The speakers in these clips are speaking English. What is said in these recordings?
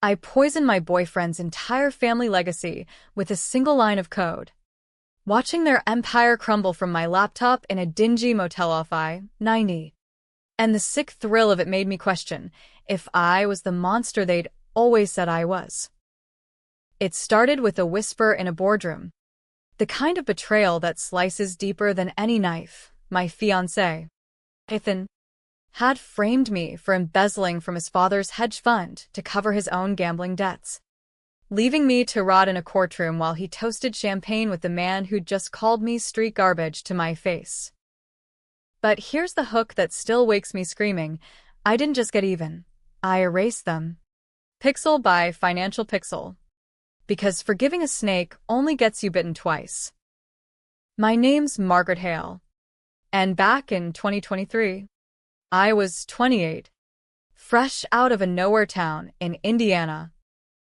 I poisoned my boyfriend's entire family legacy with a single line of code. Watching their empire crumble from my laptop in a dingy motel off I-90. And the sick thrill of it made me question if I was the monster they'd always said I was. It started with a whisper in a boardroom. The kind of betrayal that slices deeper than any knife. My fiancé, Ethan, had framed me for embezzling from his father's hedge fund to cover his own gambling debts, leaving me to rot in a courtroom while he toasted champagne with the man who'd just called me street garbage to my face. But here's the hook that still wakes me screaming. I didn't just get even. I erased them. Pixel by financial pixel. Because forgiving a snake only gets you bitten twice. My name's Margaret Hale. And back in 2023, I was 28, fresh out of a nowhere town in Indiana,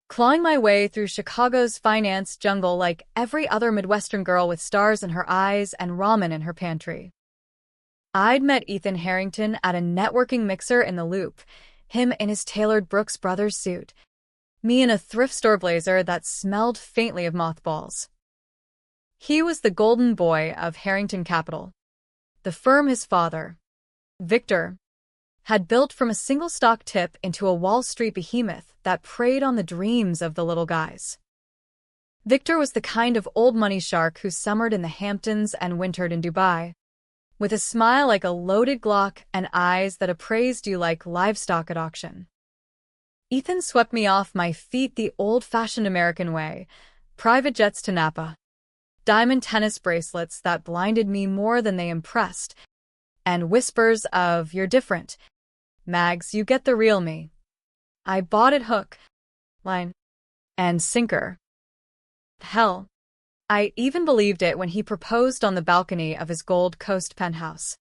clawing my way through Chicago's finance jungle like every other Midwestern girl with stars in her eyes and ramen in her pantry. I'd met Ethan Harrington at a networking mixer in the Loop, him in his tailored Brooks Brothers suit, me in a thrift store blazer that smelled faintly of mothballs. He was the golden boy of Harrington Capital, the firm his father, Victor, had built from a single stock tip into a Wall Street behemoth that preyed on the dreams of the little guys. Victor was the kind of old money shark who summered in the Hamptons and wintered in Dubai, with a smile like a loaded Glock and eyes that appraised you like livestock at auction. Ethan swept me off my feet the old-fashioned American way, private jets to Napa, diamond tennis bracelets that blinded me more than they impressed, and whispers of, "You're different. Mags, you get the real me." I bought it hook, line, and sinker. Hell, I even believed it when he proposed on the balcony of his Gold Coast penthouse,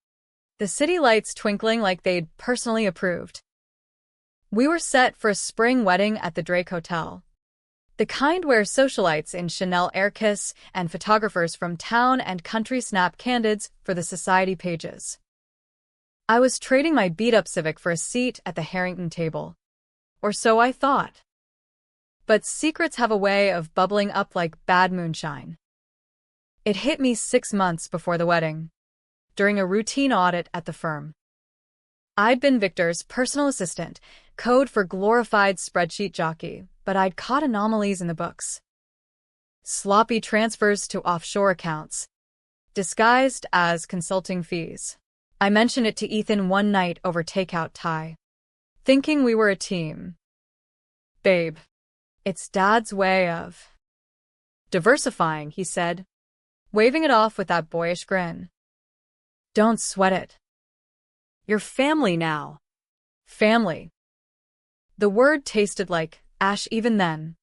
the city lights twinkling like they'd personally approved. We were set for a spring wedding at the Drake Hotel, the kind where socialites in Chanel air kiss and photographers from town and country snap candids for the society pages. I was trading my beat-up Civic for a seat at the Harrington table. Or so I thought. But secrets have a way of bubbling up like bad moonshine. It hit me 6 months before the wedding, during a routine audit at the firm. I'd been Victor's personal assistant, code for glorified spreadsheet jockey, but I'd caught anomalies in the books. Sloppy transfers to offshore accounts, disguised as consulting fees. I mentioned it to Ethan one night over takeout Thai, thinking we were a team. "Babe, it's Dad's way of diversifying," he said, waving it off with that boyish grin. "Don't sweat it. You're family now." Family. The word tasted like ash even then.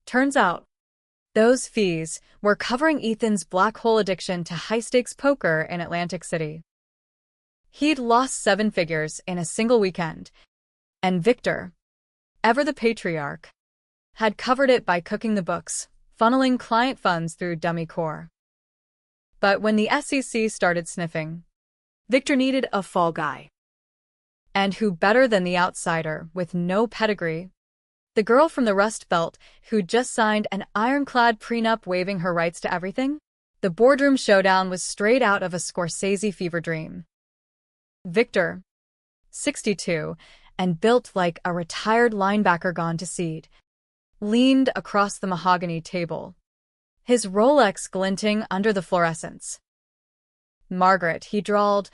Turns out, those fees were covering Ethan's black hole addiction to high-stakes poker in Atlantic City. He'd lost 7 figures in a single weekend, and Victor, ever the patriarch, had covered it by cooking the books, funneling client funds through dummy core. But when the SEC started sniffing, Victor needed a fall guy. And who better than the outsider with no pedigree? The girl from the Rust Belt who'd just signed an ironclad prenup waiving her rights to everything? The boardroom showdown was straight out of a Scorsese fever dream. Victor, 62, and built like a retired linebacker gone to seed, leaned across the mahogany table, his Rolex glinting under the fluorescence. "Margaret," he drawled,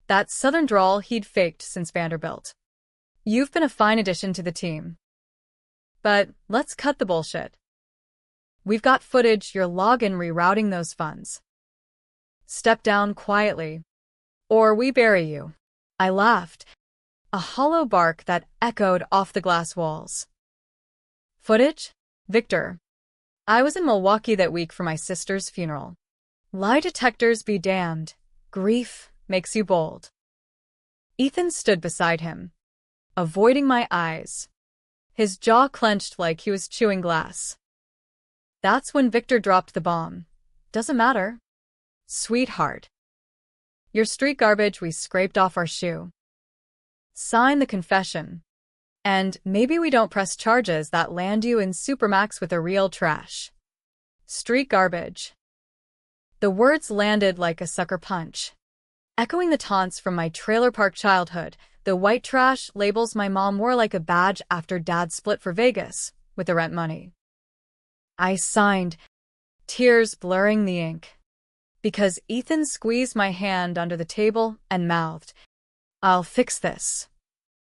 that southern drawl he'd faked since Vanderbilt. "You've been a fine addition to the team. But let's cut the bullshit. We've got footage you're logging rerouting those funds. Step down quietly, or we bury you." I laughed, a hollow bark that echoed off the glass walls. "Footage? Victor, I was in Milwaukee that week for my sister's funeral. Lie detectors be damned. Grief makes you bold." Ethan stood beside him, avoiding my eyes, his jaw clenched like he was chewing glass. That's when Victor dropped the bomb. "Doesn't matter. Sweetheart. Your street garbage we scraped off our shoe. Sign the confession. And maybe we don't press charges that land you in Supermax with a real trash. Street garbage. The words landed like a sucker punch. Echoing the taunts from my trailer park childhood, the white trash labels my mom wore like a badge after Dad split for Vegas with the rent money. I signed, tears blurring the ink, because Ethan squeezed my hand under the table and mouthed, "I'll fix this."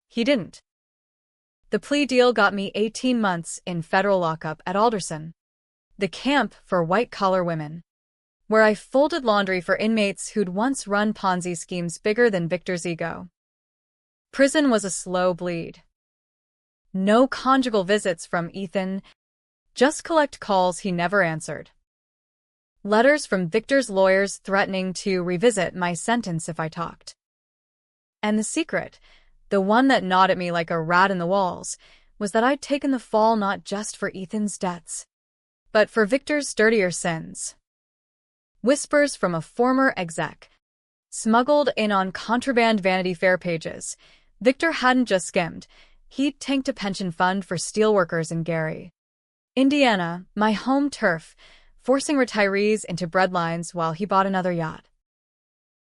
He didn't. The plea deal got me 18 months in federal lockup at Alderson, the camp for white-collar women, where I folded laundry for inmates who'd once run Ponzi schemes bigger than Victor's ego. Prison was a slow bleed. No conjugal visits from Ethan, just collect calls he never answered. Letters from Victor's lawyers threatening to revisit my sentence if I talked. And the secret, the one that gnawed at me like a rat in the walls, was that I'd taken the fall not just for Ethan's debts, but for Victor's dirtier sins. Whispers from a former exec, smuggled in on contraband Vanity Fair pages. Victor hadn't just skimmed, he'd tanked a pension fund for steelworkers in Gary, Indiana, my home turf, forcing retirees into breadlines while he bought another yacht.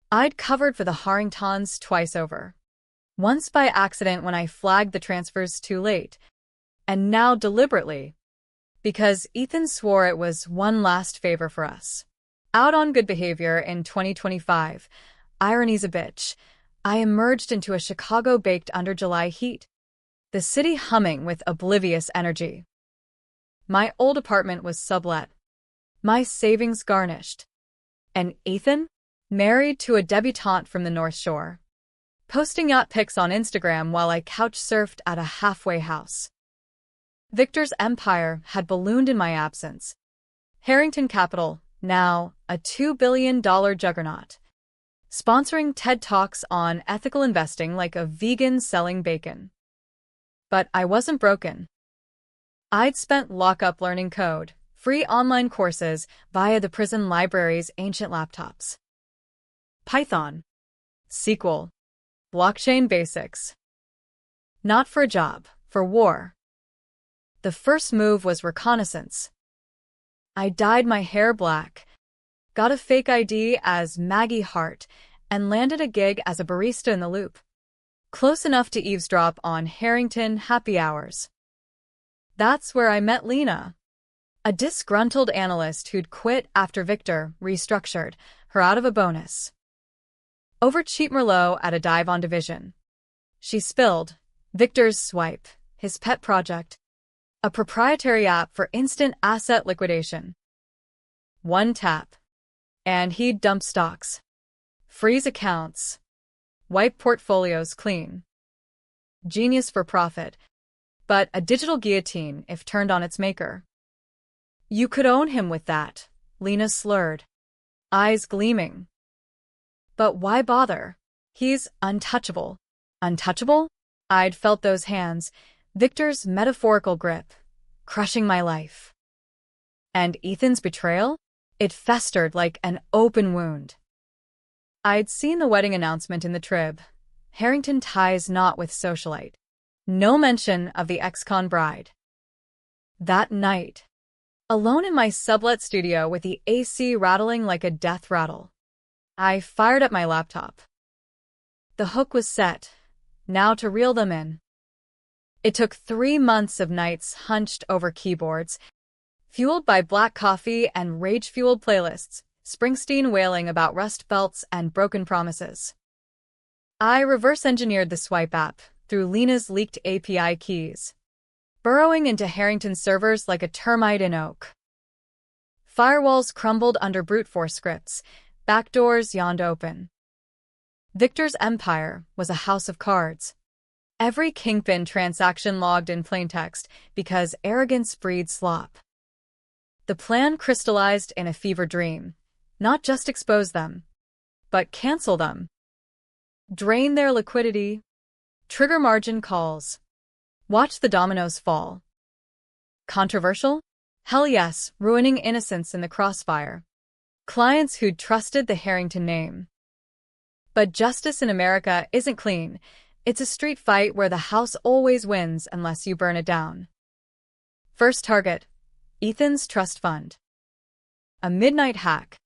I'd covered for the Harringtons twice over. Once by accident when I flagged the transfers too late, and now deliberately, because Ethan swore it was one last favor for us. Out on good behavior in 2025, irony's a bitch, I emerged into a Chicago baked under July heat, the city humming with oblivious energy. My old apartment was sublet, my savings garnished, and Ethan, married to a debutante from the North Shore, posting yacht pics on Instagram while I couch-surfed at a halfway house. Victor's empire had ballooned in my absence. Harrington Capital, now a $2 billion juggernaut, sponsoring TED Talks on ethical investing like a vegan selling bacon. But I wasn't broken. I'd spent lockup learning code, free online courses via the prison library's ancient laptops. Python, SQL, blockchain basics. Not for a job, for war. The first move was reconnaissance. I dyed my hair black, got a fake ID as Maggie Hart, and landed a gig as a barista in the Loop, close enough to eavesdrop on Harrington happy hours. That's where I met Lena, a disgruntled analyst who'd quit after Victor restructured her out of a bonus over cheap Merlot at a dive-on division. She spilled Victor's Swipe, his pet project, a proprietary app for instant asset liquidation. One tap, and he'd dump stocks, freeze accounts, wipe portfolios clean. Genius for profit, but a digital guillotine if turned on its maker. You could own him with that, Lena slurred, eyes gleaming. But why bother? He's untouchable. Untouchable? I'd felt those hands, Victor's metaphorical grip, crushing my life. And Ethan's betrayal? It festered like an open wound. I'd seen the wedding announcement in the Trib. Harrington ties not with socialite. No mention of the ex-con bride. That night, alone in my sublet studio with the AC rattling like a death rattle, I fired up my laptop. The hook was set, now to reel them in. It took 3 months of nights hunched over keyboards, fueled by black coffee and rage-fueled playlists, Springsteen wailing about rust belts and broken promises. I reverse-engineered the Swipe app through Lena's leaked API keys, burrowing into Harrington's servers like a termite in oak. Firewalls crumbled under brute force scripts, backdoors yawned open. Victor's empire was a house of cards. Every kingpin transaction logged in plaintext because arrogance breeds slop. The plan crystallized in a fever dream. Not just expose them, but cancel them. Drain their liquidity. Trigger margin calls. Watch the dominoes fall. Controversial? Hell yes, ruining innocence in the crossfire. Clients who'd trusted the Harrington name. But justice in America isn't clean. It's a street fight where the house always wins unless you burn it down. First target, Ethan's trust fund. A midnight hack.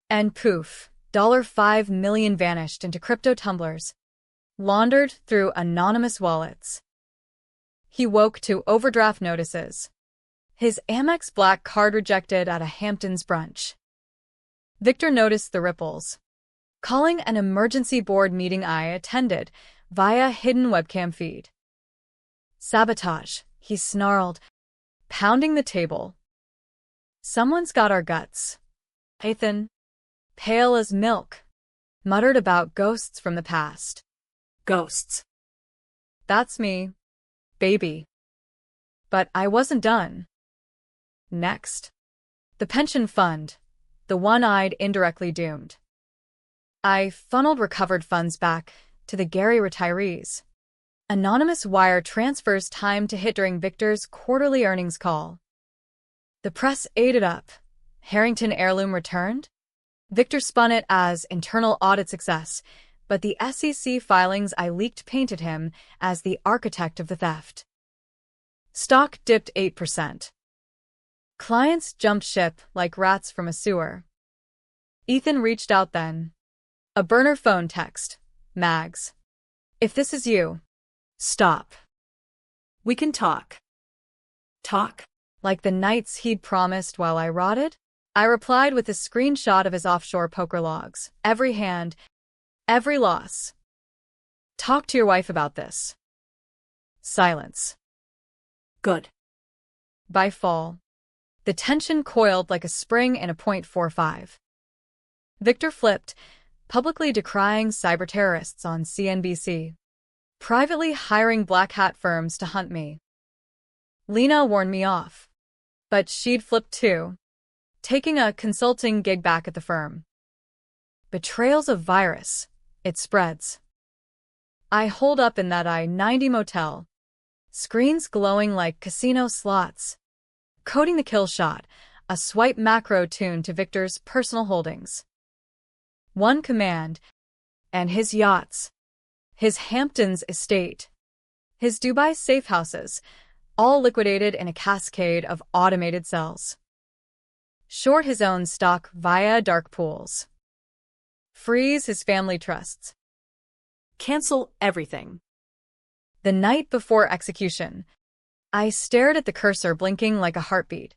And poof, $5 million vanished into crypto tumblers, laundered through anonymous wallets. He woke to overdraft notices. His Amex Black card rejected at a Hamptons brunch. Victor noticed the ripples, calling an emergency board meeting I attended via hidden webcam feed. Sabotage, he snarled, pounding the table. Someone's got our guts. Ethan, pale as milk, muttered about ghosts from the past. Ghosts. That's me, baby. But I wasn't done. Next. The pension fund, the one-eyed indirectly doomed. I funneled recovered funds back to the Gary retirees. Anonymous wire transfers timed to hit during Victor's quarterly earnings call. The press ate it up. Harrington heirloom returned? Victor spun it as internal audit success, but the SEC filings I leaked painted him as the architect of the theft. Stock dipped 8%. Clients jumped ship like rats from a sewer. Ethan reached out then. A burner phone text. Mags. If this is you, stop. We can talk. Talk? Like the nights he'd promised while I rotted? I replied with a screenshot of his offshore poker logs. Every hand, every loss. Talk to your wife about this. Silence. Good. By fall, the tension coiled like a spring in a .45. Victor flipped, publicly decrying cyber-terrorists on CNBC, privately hiring black hat firms to hunt me. Lena warned me off, but she'd flipped too, taking a consulting gig back at the firm. Betrayals of virus, it spreads. I holed up in that I-90 motel, screens glowing like casino slots, coding the kill shot, a swipe macro tuned to Victor's personal holdings. One command, and his yachts, his Hamptons estate, his Dubai safe houses, all liquidated in a cascade of automated cells. Short his own stock via dark pools. Freeze his family trusts. Cancel everything. The night before execution, I stared at the cursor blinking like a heartbeat.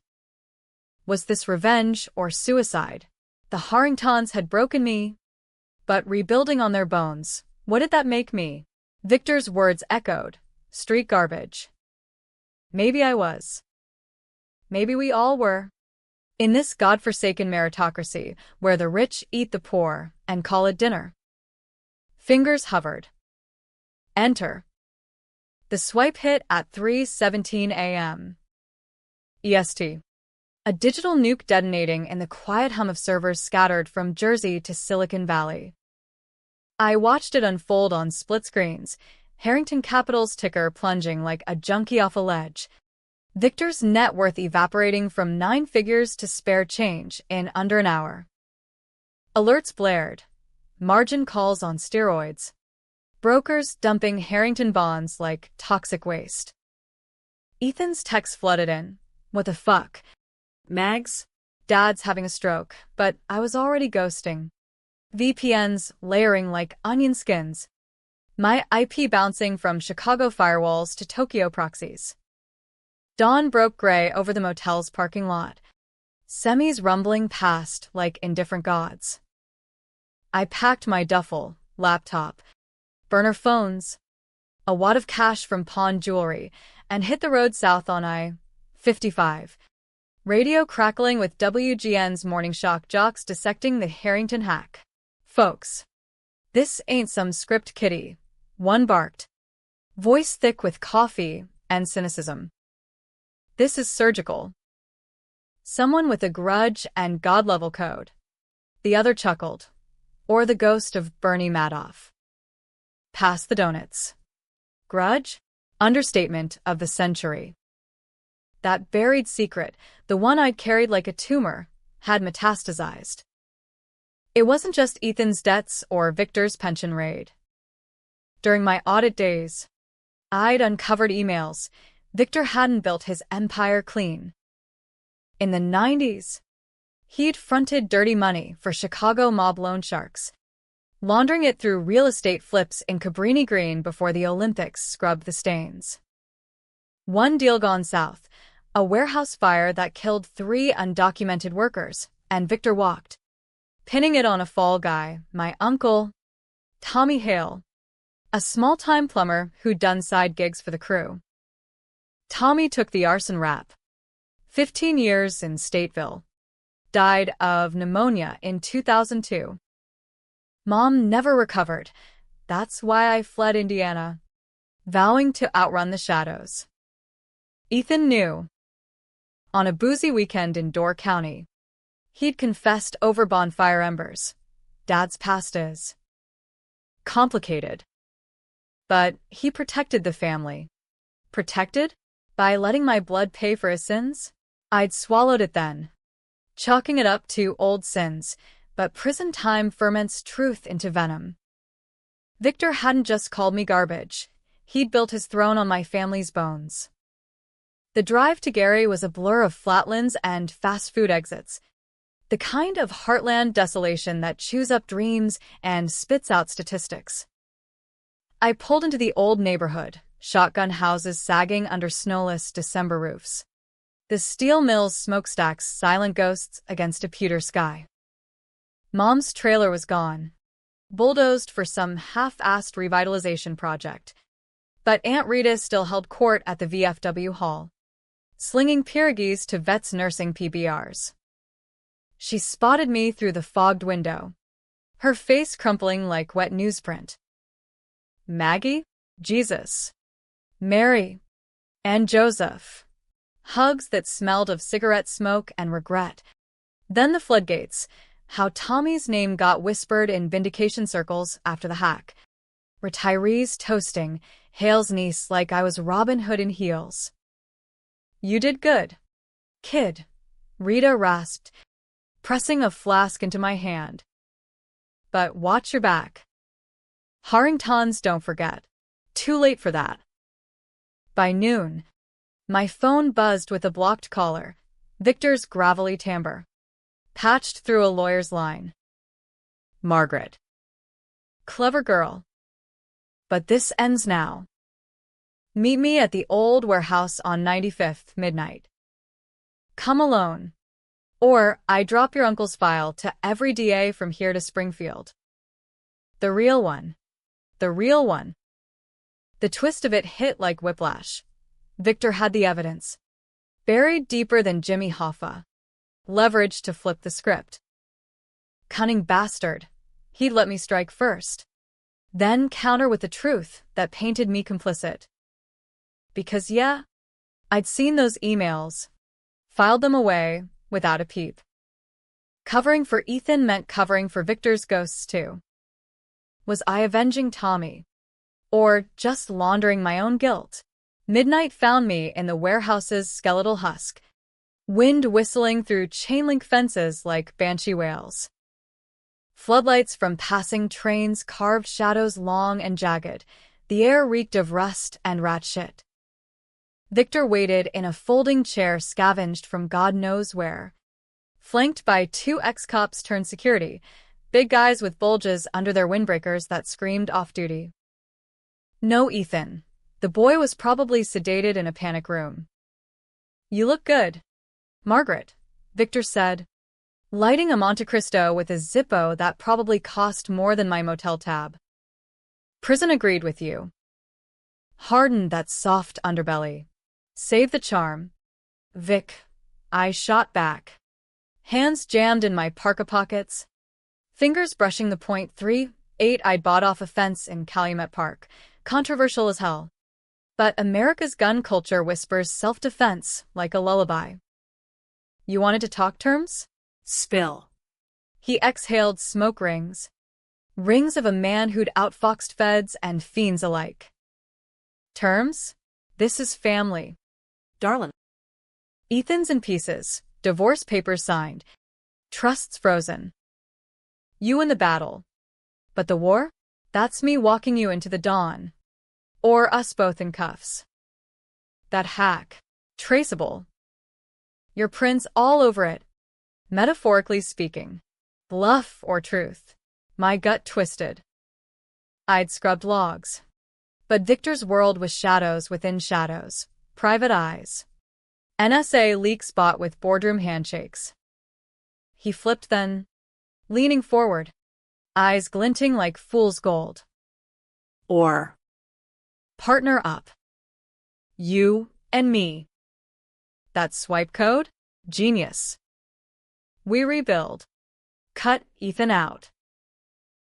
Was this revenge or suicide? The Harringtons had broken me, but rebuilding on their bones, what did that make me? Victor's words echoed, street garbage. Maybe I was. Maybe we all were. In this godforsaken meritocracy, where the rich eat the poor and call it dinner. Fingers hovered. Enter. The swipe hit at 3:17 a.m. EST. A digital nuke detonating in the quiet hum of servers scattered from Jersey to Silicon Valley. I watched it unfold on split screens, Harrington Capital's ticker plunging like a junkie off a ledge. Victor's net worth evaporating from 9 figures to spare change in under an hour. Alerts blared. Margin calls on steroids. Brokers dumping Harrington bonds like toxic waste. Ethan's texts flooded in. What the fuck? Mags? Dad's having a stroke, but I was already ghosting. VPNs layering like onion skins. My IP bouncing from Chicago firewalls to Tokyo proxies. Dawn broke gray over the motel's parking lot. Semis rumbling past like indifferent gods. I packed my duffel, laptop, burner phones, a wad of cash from pawn jewelry, and hit the road south on I-55. Radio crackling with WGN's morning shock jocks dissecting the Harrington hack. Folks, this ain't some script kiddie, one barked, voice thick with coffee and cynicism. This is surgical. Someone with a grudge and God-level code. The other chuckled. Or the ghost of Bernie Madoff. Pass the donuts. Grudge? Understatement of the century. That buried secret, the one I'd carried like a tumor, had metastasized. It wasn't just Ethan's debts or Victor's pension raid. During my audit days, I'd uncovered emails. Victor hadn't built his empire clean. In the 90s, he'd fronted dirty money for Chicago mob loan sharks, laundering it through real estate flips in Cabrini Green before the Olympics scrubbed the stains. One deal gone south, a warehouse fire that killed 3 undocumented workers, and Victor walked, pinning it on a fall guy, my uncle, Tommy Hale, a small-time plumber who'd done side gigs for the crew. Tommy took the arson rap. 15 years in Stateville. Died of pneumonia in 2002. Mom never recovered. That's why I fled Indiana, vowing to outrun the shadows. Ethan knew. On a boozy weekend in Door County, he'd confessed over bonfire embers. Dad's past is complicated. But he protected the family. Protected? By letting my blood pay for his sins? I'd swallowed it then, chalking it up to old sins, but prison time ferments truth into venom. Victor hadn't just called me garbage. He'd built his throne on my family's bones. The drive to Gary was a blur of flatlands and fast food exits, the kind of heartland desolation that chews up dreams and spits out statistics. I pulled into the old neighborhood, shotgun houses sagging under snowless December roofs. The steel mill's smokestacks silent ghosts against a pewter sky. Mom's trailer was gone, bulldozed for some half-assed revitalization project. But Aunt Rita still held court at the VFW hall, slinging pierogies to vets nursing PBRs. She spotted me through the fogged window, her face crumpling like wet newsprint. Maggie? Jesus. Mary. And Joseph. Hugs that smelled of cigarette smoke and regret. Then the floodgates. How Tommy's name got whispered in vindication circles after the hack. Retirees toasting, Hale's niece like I was Robin Hood in heels. You did good, kid, Rita rasped, pressing a flask into my hand. But watch your back. Harringtons don't forget. Too late for that. By noon, my phone buzzed with a blocked caller, Victor's gravelly timbre, patched through a lawyer's line. Margaret. Clever girl. But this ends now. Meet me at the old warehouse on 95th, midnight. Come alone. Or I drop your uncle's file to every DA from here to Springfield. The real one. The real one. The twist of it hit like whiplash. Victor had the evidence, buried deeper than Jimmy Hoffa, leveraged to flip the script. Cunning bastard. He'd let me strike first, then counter with the truth that painted me complicit. Because yeah, I'd seen those emails, filed them away without a peep. Covering for Ethan meant covering for Victor's ghosts too. Was I avenging Tommy? Or just laundering my own guilt? Midnight found me in the warehouse's skeletal husk, wind whistling through chain-link fences like banshee wails. Floodlights from passing trains carved shadows long and jagged. The air reeked of rust and rat shit. Victor waited in a folding chair scavenged from God knows where, flanked by 2 ex-cops turned security, big guys with bulges under their windbreakers that screamed off-duty. No, Ethan. The boy was probably sedated in a panic room. You look good, Margaret, Victor said, lighting a Monte Cristo with a Zippo that probably cost more than my motel tab. Prison agreed with you. Harden that soft underbelly. Save the charm. Vic, I shot back. Hands jammed in my parka pockets, fingers brushing the .38 I'd bought off a fence in Calumet Park. Controversial as hell. But America's gun culture whispers self-defense like a lullaby. You wanted to talk terms? Spill. He exhaled smoke rings. Rings of a man who'd outfoxed feds and fiends alike. Terms? This is family. Darlin'. Ethan's in pieces, divorce papers signed, trusts frozen. You in the battle. But the war? That's me walking you into the dawn. Or us both in cuffs. That hack. Traceable. Your prints all over it. Metaphorically speaking. Bluff or truth. My gut twisted. I'd scrubbed logs. But Victor's world was shadows within shadows. Private eyes. NSA leak spot with boardroom handshakes. He flipped then, leaning forward, eyes glinting like fool's gold. Or. Partner up. You and me. That swipe code? Genius. We rebuild. Cut Ethan out.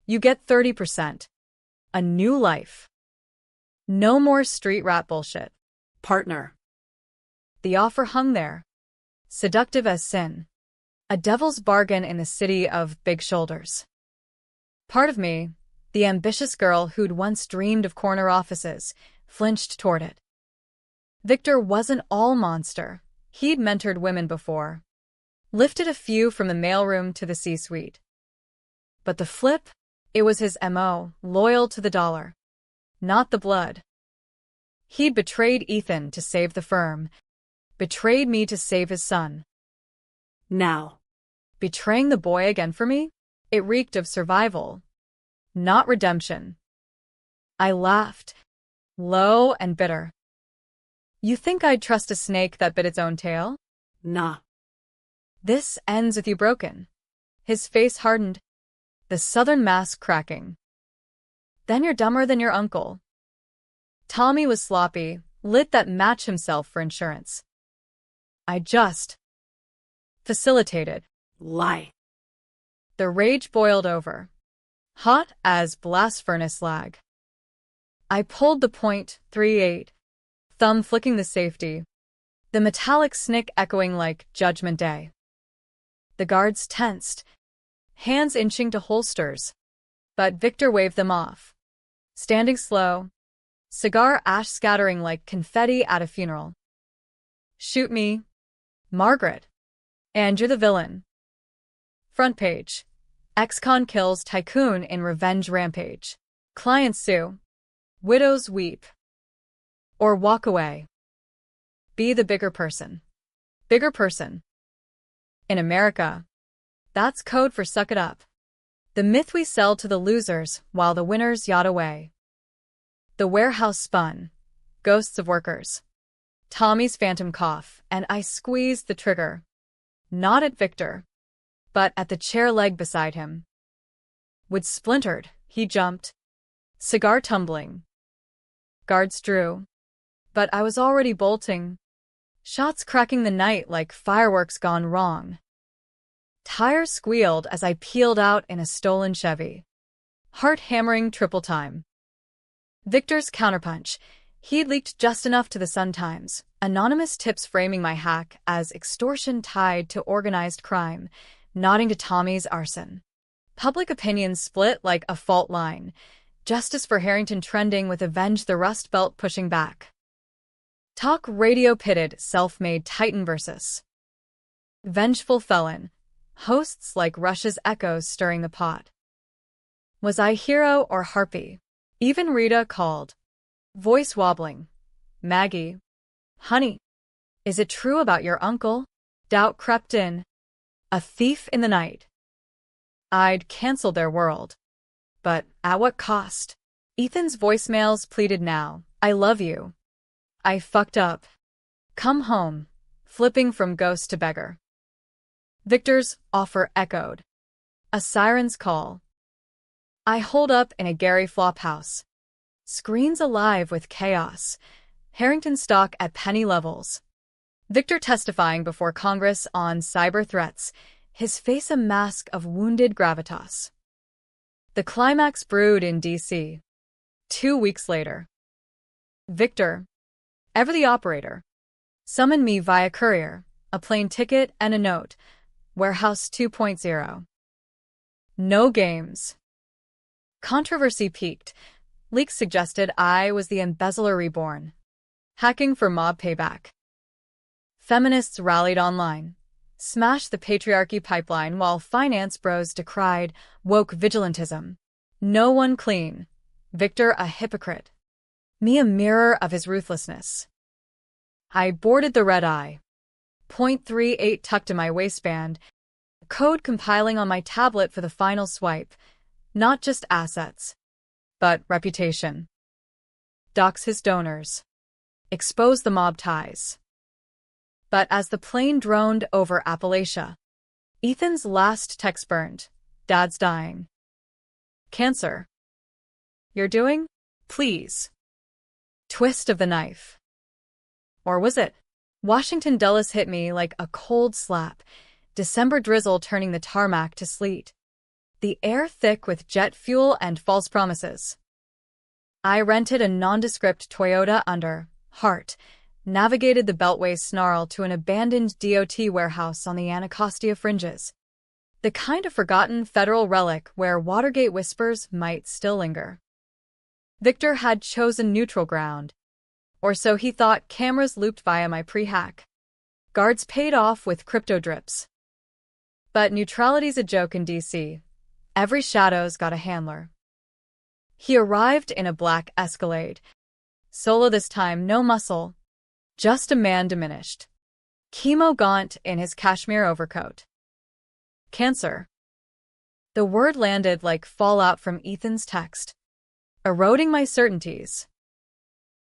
You get 30%. A new life. No more street rat bullshit. Partner. The offer hung there. Seductive as sin. A devil's bargain in the city of big shoulders. Part of me, the ambitious girl who'd once dreamed of corner offices, flinched toward it. Victor wasn't all monster. He'd mentored women before. Lifted a few from the mailroom to the C-suite. But the flip? It was his MO, loyal to the dollar. Not the blood. He'd betrayed Ethan to save the firm. Betrayed me to save his son. Now. Betraying the boy again for me? It reeked of survival. Not redemption. I laughed. Low and bitter. You think I'd trust a snake that bit its own tail? Nah. This ends with you broken. His face hardened. The southern mask cracking. Then you're dumber than your uncle. Tommy was sloppy, lit that match himself for insurance. I just facilitated. Lie. The rage boiled over. Hot as blast furnace slag. I pulled the .38, thumb flicking the safety, the metallic snick echoing like Judgment Day. The guards tensed, hands inching to holsters, but Victor waved them off. Standing slow, cigar ash scattering like confetti at a funeral. Shoot me, Margaret, and you're the villain. Front page. Ex-con kills tycoon in revenge rampage. Clients sue. Widows weep. Or walk away. Be the bigger person. Bigger person. In America, that's code for suck it up. The myth we sell to the losers while the winners yacht away. The warehouse spun. Ghosts of workers. Tommy's phantom cough, and I squeezed the trigger. Not at Victor, but at the chair leg beside him. Wood splintered, he jumped. Cigar tumbling. Guards drew. But I was already bolting. Shots cracking the night like fireworks gone wrong. Tires squealed as I peeled out in a stolen Chevy. Heart hammering triple time. Victor's counterpunch. He'd leaked just enough to the Sun-Times. Anonymous tips framing my hack as extortion tied to organized crime, nodding to Tommy's arson. Public opinion split like a fault line. Justice for Harrington trending with Avenge the Rust Belt pushing back. Talk radio pitted self-made Titan versus vengeful felon. Hosts like Rush's echoes stirring the pot. Was I hero or harpy? Even Rita called. Voice wobbling. Maggie. Honey. Is it true about your uncle? Doubt crept in. A thief in the night. I'd canceled their world. But at what cost? Ethan's voicemails pleaded now. I love you. I fucked up. Come home. Flipping from ghost to beggar. Victor's offer echoed. A siren's call. I holed up in a Gary Flop house. Screens alive with chaos. Harrington stock at penny levels. Victor testifying before Congress on cyber threats, his face a mask of wounded gravitas. The climax brewed in D.C. 2 weeks later. Victor, ever the operator, summoned me via courier, a plane ticket and a note, Warehouse 2.0. No games. Controversy peaked. Leaks suggested I was the embezzler reborn. Hacking for mob payback. Feminists rallied online. Smashed the patriarchy pipeline while finance bros decried woke vigilantism. No one clean. Victor a hypocrite. Me a mirror of his ruthlessness. I boarded the red eye. .38 tucked in my waistband. Code compiling on my tablet for the final swipe. Not just assets, but reputation. Dox his donors. Expose the mob ties. But as the plane droned over Appalachia, Ethan's last text burned. Dad's dying. Cancer. You're doing? Please. Twist of the knife. Or was it? Washington Dulles hit me like a cold slap, December drizzle turning the tarmac to sleet. The air thick with jet fuel and false promises. I rented a nondescript Toyota under Hart, navigated the Beltway's snarl to an abandoned DOT warehouse on the Anacostia fringes. The kind of forgotten federal relic where Watergate whispers might still linger. Victor had chosen neutral ground. Or so he thought, cameras looped via my pre-hack. Guards paid off with crypto drips. But neutrality's a joke in DC. Every shadow's got a handler. He arrived in a black Escalade. Solo this time, no muscle. Just a man diminished. Chemo gaunt in his cashmere overcoat. Cancer. The word landed like fallout from Ethan's text, eroding my certainties.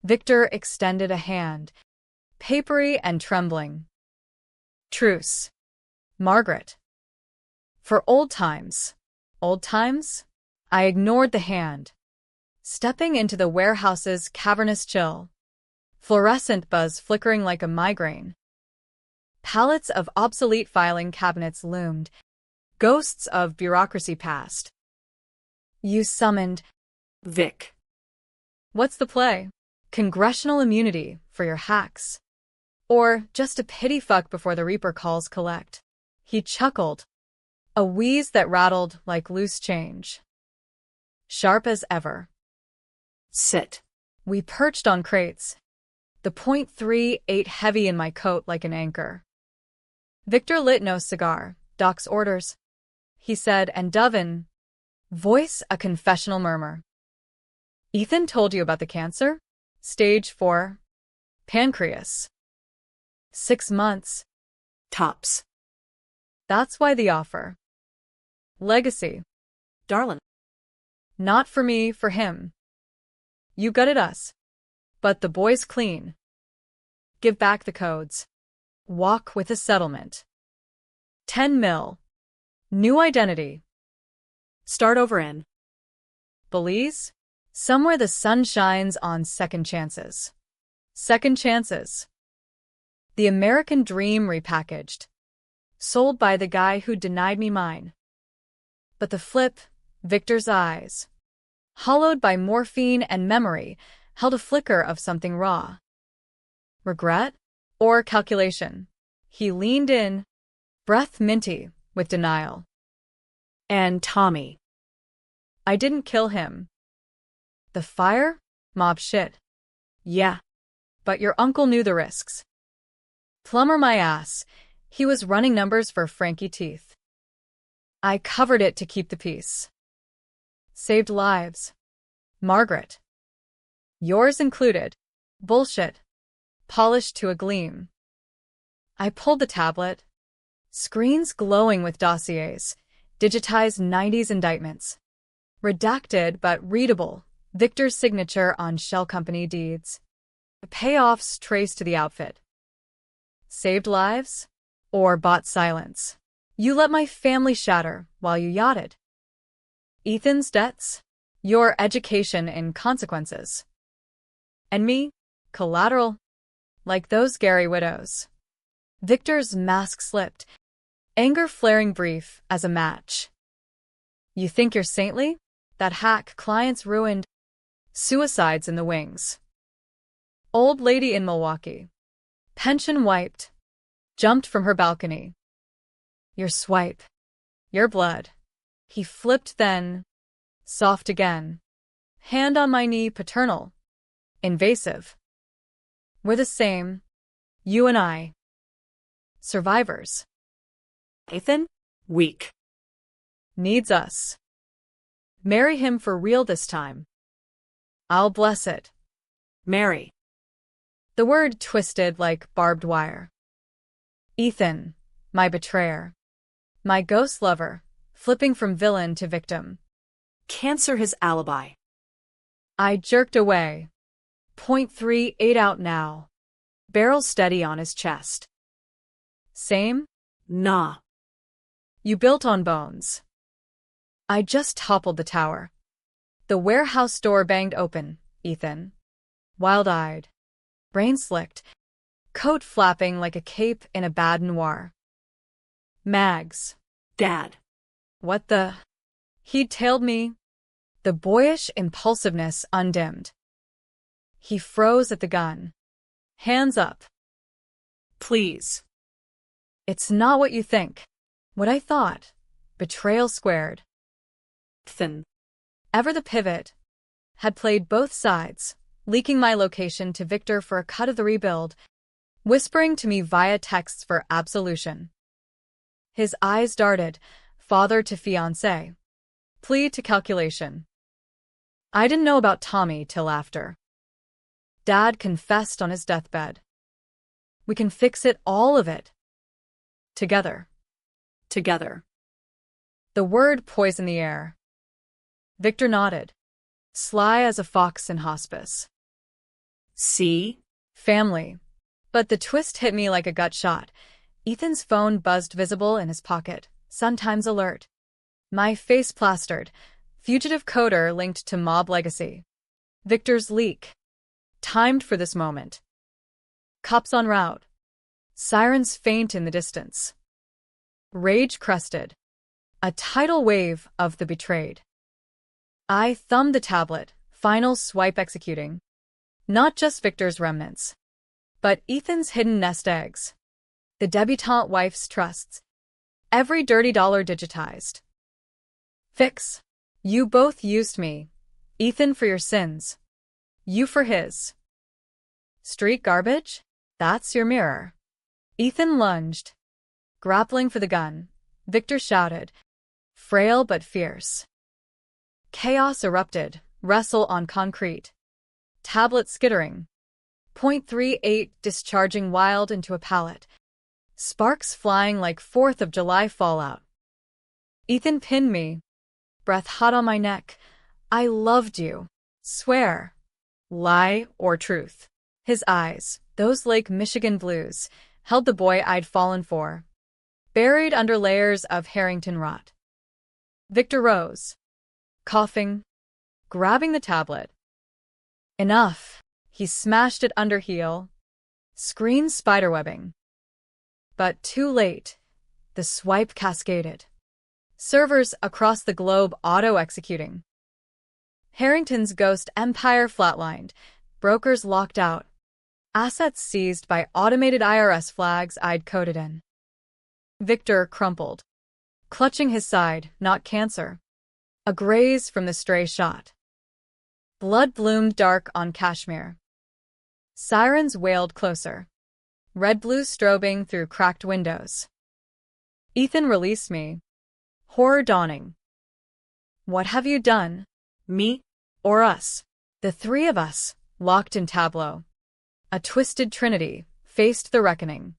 Victor extended a hand, papery and trembling. Truce. Margaret. For old times. Old times? I ignored the hand, stepping into the warehouse's cavernous chill. Fluorescent buzz flickering like a migraine. Pallets of obsolete filing cabinets loomed, ghosts of bureaucracy past. You summoned. Vic. What's the play? Congressional immunity for your hacks. Or just a pity fuck before the Reaper calls collect. He chuckled, a wheeze that rattled like loose change. Sharp as ever. Sit. We perched on crates, the .38 heavy in my coat like an anchor. Victor lit no cigar. Doc's orders, he said, and Dovin, voice a confessional murmur. Ethan told you about the cancer? Stage 4. Pancreas. 6 months. Tops. That's why the offer. Legacy. Darlin'. Not for me, for him. You gutted us. But the boy's clean. Give back the codes. Walk with a settlement. 10 mil. New identity. Start over in Belize? Somewhere the sun shines on second chances. Second chances. The American dream repackaged. Sold by the guy who denied me mine. But the flip, Victor's eyes, hollowed by morphine and memory, held a flicker of something raw. Regret? Or calculation? He leaned in, breath minty with denial. And Tommy. I didn't kill him. The fire? Mob shit. Yeah. But your uncle knew the risks. Plumber my ass. He was running numbers for Frankie Teeth. I covered it to keep the peace. Saved lives. Margaret. Yours included. Bullshit. Polished to a gleam. I pulled the tablet. Screens glowing with dossiers. Digitized 90s indictments. Redacted but readable. Victor's signature on shell company deeds. Payoffs traced to the outfit. Saved lives? Or bought silence? You let my family shatter while you yachted. Ethan's debts? Your education in consequences. And me? Collateral. Like those Gary widows. Victor's mask slipped, anger flaring brief as a match. You think you're saintly? That hack clients ruined. Suicides in the wings. Old lady in Milwaukee. Pension wiped. Jumped from her balcony. Your swipe. Your blood. He flipped then. Soft again. Hand on my knee, paternal. Invasive. We're the same. You and I. Survivors. Ethan? Weak. Needs us. Marry him for real this time. I'll bless it. Marry. The word twisted like barbed wire. Ethan, my betrayer. My ghost lover, flipping from villain to victim. Cancer his alibi. I jerked away. .38 out now. Barrel steady on his chest. Same? Nah. You built on bones. I just toppled the tower. The warehouse door banged open, Ethan. Wild-eyed. Brain slicked. Coat flapping like a cape in a bad noir. Mags. Dad. What the? He'd tailed me. The boyish impulsiveness undimmed. He froze at the gun. Hands up. Please. It's not what you think. What I thought. Betrayal squared. Thin. Ever the pivot. Had played both sides, leaking my location to Victor for a cut of the rebuild, whispering to me via texts for absolution. His eyes darted, father to fiancé. Plea to calculation. I didn't know about Tommy till after. Dad confessed on his deathbed. We can fix it, all of it. Together. Together. The word poisoned the air. Victor nodded. Sly as a fox in hospice. See? Family. But the twist hit me like a gut shot. Ethan's phone buzzed visible in his pocket, sometimes alert. My face plastered. Fugitive coder linked to mob legacy. Victor's leak. Timed for this moment. Cops en route. Sirens faint in the distance. Rage crested. A tidal wave of the betrayed. I thumbed the tablet, final swipe executing. Not just Victor's remnants, but Ethan's hidden nest eggs. The debutante wife's trusts. Every dirty dollar digitized. Fix. You both used me. Ethan for your sins. You for his. Street garbage? That's your mirror. Ethan lunged. Grappling for the gun, Victor shouted. Frail but fierce. Chaos erupted, wrestle on concrete. Tablet skittering. .38 discharging wild into a pallet. Sparks flying like 4th of July fallout. Ethan pinned me. Breath hot on my neck. I loved you. Swear. Lie or truth. His eyes, those Lake Michigan blues, held the boy I'd fallen for. Buried under layers of Harrington rot. Victor rose. Coughing. Grabbing the tablet. Enough. He smashed it under heel. Screen spiderwebbing. But too late. The swipe cascaded. Servers across the globe auto-executing. Harrington's ghost empire flatlined. Brokers locked out. Assets seized by automated IRS flags I'd coded in. Victor crumpled. Clutching his side, not cancer. A graze from the stray shot. Blood bloomed dark on cashmere. Sirens wailed closer. Red-blue strobing through cracked windows. Ethan released me. Horror dawning. What have you done? Me or us? The three of us, locked in tableau. A twisted trinity, faced the reckoning.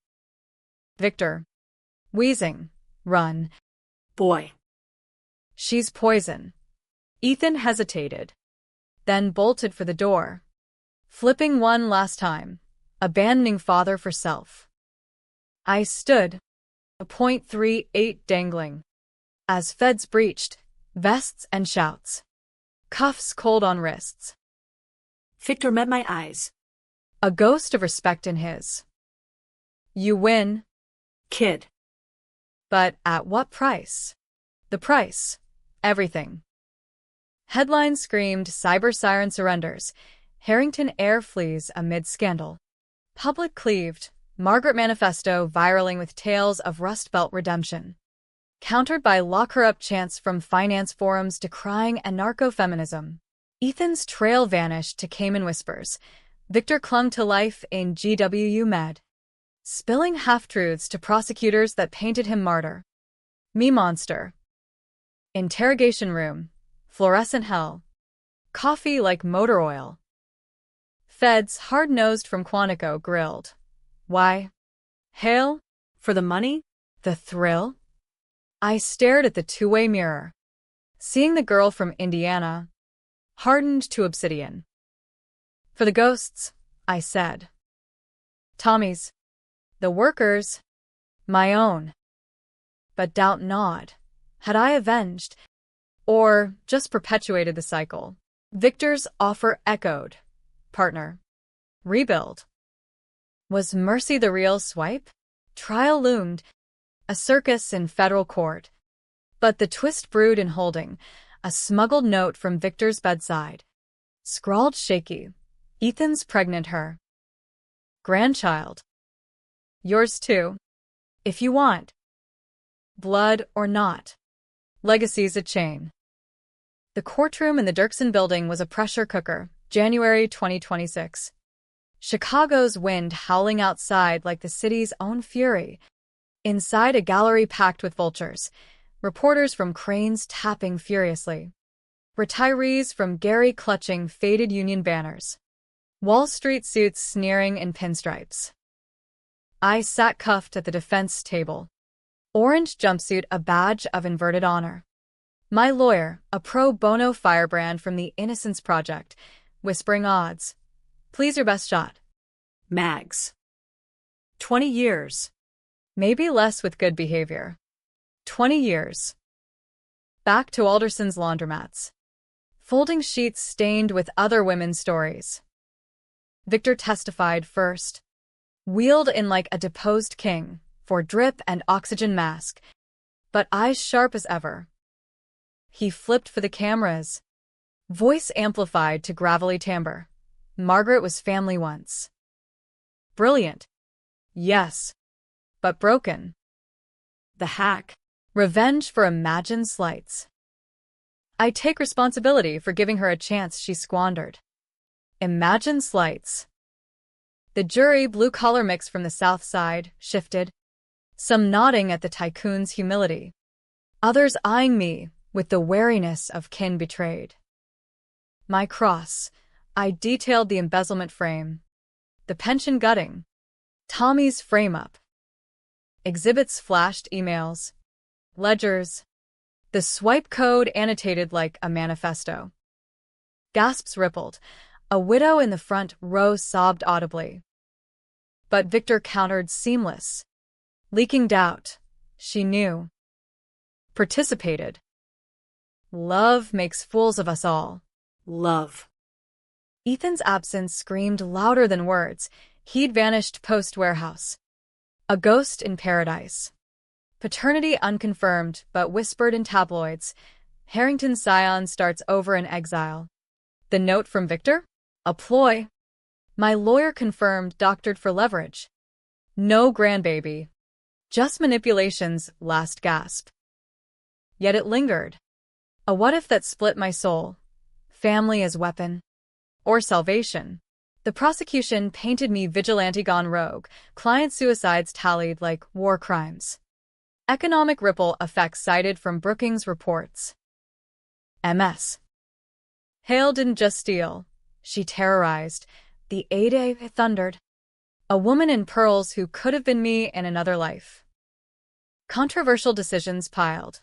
Victor. Wheezing. Run. Boy. She's poison. Ethan hesitated. Then bolted for the door. Flipping one last time. Abandoning father for self. I stood. A .38 dangling. As feds breached, vests and shouts. Cuffs cold on wrists. Victor met my eyes. A ghost of respect in his. You win. Kid. But at what price? The price. Everything. Headline screamed cyber siren surrenders. Harrington air flees amid scandal. Public cleaved. Margaret Manifesto viraling with tales of Rust Belt redemption. Countered by lock-her-up chants from finance forums decrying anarcho-feminism. Ethan's trail vanished to Cayman whispers. Victor clung to life in GWU Med. Spilling half-truths to prosecutors that painted him martyr. Me monster. Interrogation room. Fluorescent hell. Coffee like motor oil. Feds hard-nosed from Quantico grilled. Why? Hail? For the money? The thrill? I stared at the two-way mirror, seeing the girl from Indiana, hardened to obsidian. For the ghosts, I said. Tommy's. The workers. My own. But doubt gnawed. Had I avenged, or just perpetuated the cycle? Victor's offer echoed. Partner. Rebuild. Was mercy the real swipe? Trial loomed, a circus in federal court. But the twist brewed in holding, a smuggled note from Victor's bedside. Scrawled shaky. Ethan's pregnant her. Grandchild. Yours too. If you want. Blood or not. Legacy's a chain. The courtroom in the Dirksen building was a pressure cooker, January 2026. Chicago's wind howling outside like the city's own fury. Inside a gallery packed with vultures, reporters from Cranes tapping furiously. Retirees from Gary clutching faded union banners. Wall Street suits sneering in pinstripes. I sat cuffed at the defense table. Orange jumpsuit a badge of inverted honor. My lawyer, a pro bono firebrand from the Innocence Project, whispering odds. Please your best shot. Mags. 20 years. Maybe less with good behavior. 20 years. Back to Alderson's laundromats. Folding sheets stained with other women's stories. Victor testified first. Wheeled in like a deposed king, for drip and oxygen mask, but eyes sharp as ever. He flipped for the cameras. Voice amplified to gravelly timbre. Margaret was family once. Brilliant. Yes. But broken. The hack. Revenge for imagined slights. I take responsibility for giving her a chance she squandered. Imagined slights. The jury, blue-collar mix from the South Side, shifted. Some nodding at the tycoon's humility. Others eyeing me with the wariness of kin betrayed. My cross. I detailed the embezzlement frame. The pension gutting. Tommy's frame-up. Exhibits flashed emails. Ledgers. The swipe code annotated like a manifesto. Gasps rippled. A widow in the front row sobbed audibly. But Victor countered seamless. Leaking doubt. She knew. Participated. Love makes fools of us all. Love. Ethan's absence screamed louder than words. He'd vanished post-warehouse. A ghost in paradise. Paternity unconfirmed, but whispered in tabloids. Harrington's scion starts over in exile. The note from Victor? A ploy. My lawyer confirmed doctored for leverage. No grandbaby. Just manipulation's last gasp. Yet it lingered. A what if that split my soul. Family as weapon. Or salvation. The prosecution painted me vigilante gone rogue. Client suicides tallied like war crimes. Economic ripple effects cited from Brookings reports. MS. Hale didn't just steal. She terrorized. The A-Day thundered. A woman in pearls who could have been me in another life. Controversial decisions piled.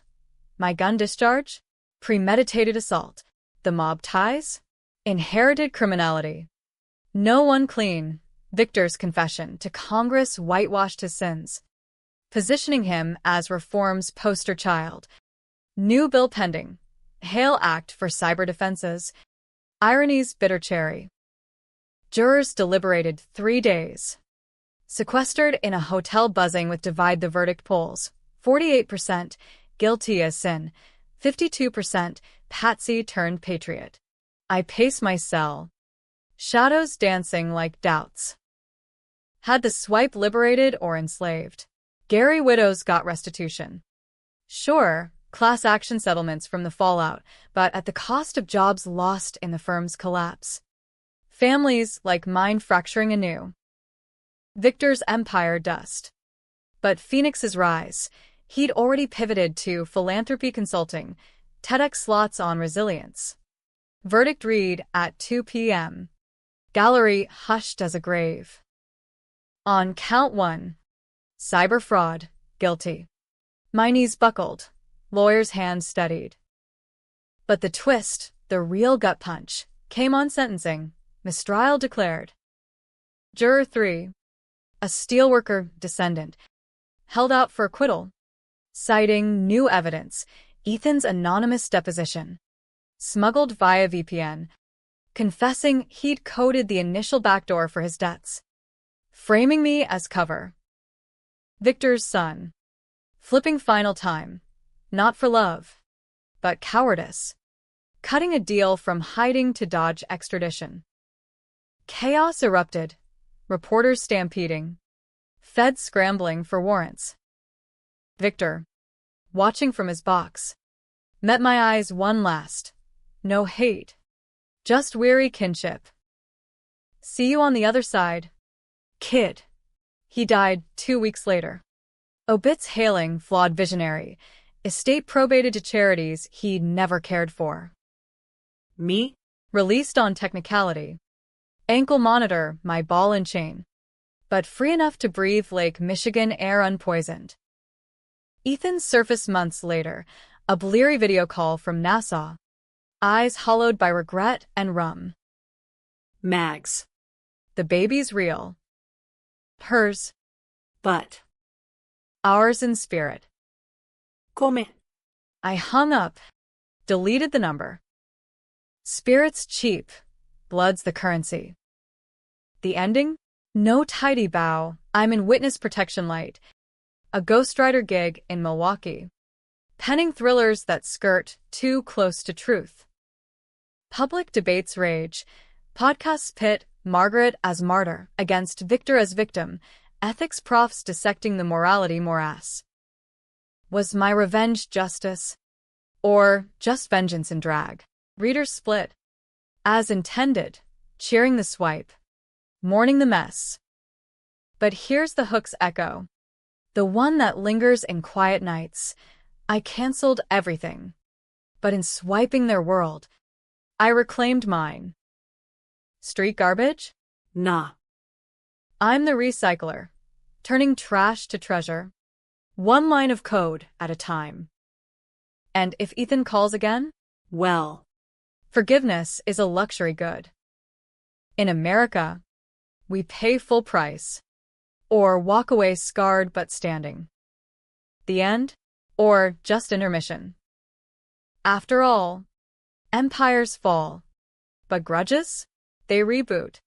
My gun discharge? Premeditated assault. The mob ties? Inherited criminality. No one clean. Victor's confession to Congress whitewashed his sins, positioning him as reform's poster child. New bill pending. Hale Act for cyber defenses. Irony's bitter cherry. Jurors deliberated 3 days. Sequestered in a hotel buzzing with divide the verdict polls. 48% guilty as sin. 52% patsy turned patriot. I pace my cell. Shadows dancing like doubts. Had the swipe liberated or enslaved? Gary widows got restitution. Sure, class action settlements from the fallout, but at the cost of jobs lost in the firm's collapse. Families like mine fracturing anew. Victor's empire dust. But Phoenix's rise. He'd already pivoted to philanthropy consulting, TEDx slots on resilience. Verdict read at 2 p.m. Gallery hushed as a grave. On count 1. Cyber fraud, guilty. My knees buckled, lawyer's hands steadied. But the twist, the real gut punch, came on sentencing. Mistrial declared. Juror 3, a steelworker descendant, held out for acquittal, citing new evidence, Ethan's anonymous deposition, smuggled via VPN, confessing he'd coded the initial backdoor for his debts, framing me as cover. Victor's son, flipping final time, not for love, but cowardice, cutting a deal from hiding to dodge extradition. Chaos erupted, reporters stampeding, feds scrambling for warrants. Victor, watching from his box, met my eyes one last. No hate, just weary kinship. See you on the other side, kid. He died 2 weeks later. Obits hailing flawed visionary, estate probated to charities he never cared for. Me? Released on technicality. Ankle monitor, my ball and chain. But free enough to breathe Lake Michigan air unpoisoned. Ethan surfaced months later, a bleary video call from Nassau. Eyes hollowed by regret and rum. Mags. The baby's real. Hers. But. Ours in spirit. Come. I hung up. Deleted the number. Spirit's cheap. Blood's the currency. The ending? No tidy bow. I'm in witness protection light. A ghostwriter gig in Milwaukee. Penning thrillers that skirt too close to truth. Public debates rage. Podcasts pit Margaret as martyr against Victor as victim. Ethics profs dissecting the morality morass. Was my revenge justice? Or just vengeance in drag? Readers split. As intended, cheering the swipe, mourning the mess. But here's the hook's echo. The one that lingers in quiet nights. I canceled everything. But in swiping their world, I reclaimed mine. Street garbage? Nah. I'm the recycler, turning trash to treasure. One line of code at a time. And if Ethan calls again? Well. Forgiveness is a luxury good. In America, we pay full price, or walk away scarred but standing. The end, or just intermission. After all, empires fall, but grudges, they reboot.